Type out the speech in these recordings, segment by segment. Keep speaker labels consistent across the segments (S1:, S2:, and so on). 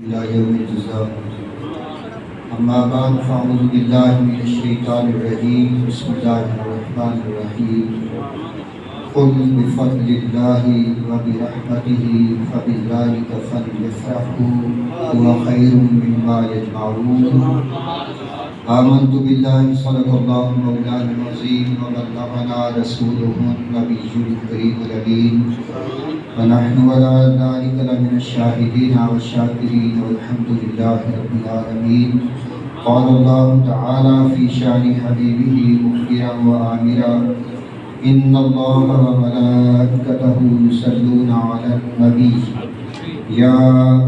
S1: इला यौमिल जज़ा। अम्मा बाद फ़अऊज़ु बिल्लाहि मिनश शैतानिर रजीम। बिस्मिल्लाहिर रहमानिर रहीम। क़ुल बिफ़ज़्लिल्लाहि व बिरहमतिहि फ़बिज़ालिका फ़लयफ़रहू हुवा ख़ैरुम मिम्मा यजमऊन। आमन्तु बिल्लाहि सदक़ल्लाहु मौलाना अज़ीम व बल्लगना रसूलुहुन नबियुल करीमुल अमीन व नहनु अला ज़ालिका लमिनश शाहिदीन व शाकिरीन वल्हम्दुलिल्लाहि रब्बिल आलमीन। क़ाल अल्लाहु तआला फ़ी शानि हबीबिही मुख़बिरन व आमिरा इन्नल्लाहा व मलाइकतहु युसल्लूना अलन नबी या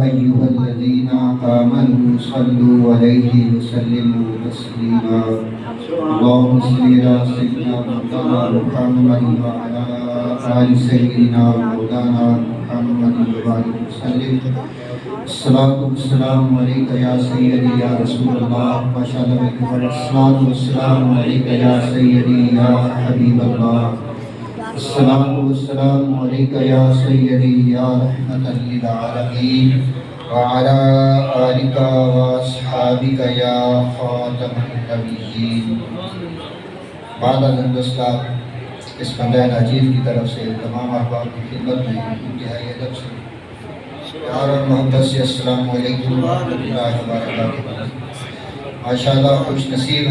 S1: अय्युहल्लज़ीना आमनू सल्लु अलैहि व सल्लिमू तस्लीमा। अल्लाहुम्मा सल्लि अला सय्यिदिना मुहम्मदिन व अला आलि सय्यिदिना मौलाना मुहम्मदिन व बारिक वसल्लिम। अस्सलातु वस्सलामु अलैका या सय्यदी या रसूलल्लाह व अस्सलातु वस्सलामु अलैका या सय्यदी या हबीबल्लाह। अस्सलातु वस्सलामु अलैका या सय्यदी या रहमतल लिल आलमीन व अला आलिका व अस्हाबिका या खातमुन नबिय्यीन। बाद अज़ इस बंदे नाजीज़ की तरफ से तमाम अहबाब की खिदमत में इंतहाई अदब से प्यार और मोहब्बत से अस्सलामु अलैकुम व रहमतुल्लाहि व बरकातुहू। माशाअल्लाह खुश नसीब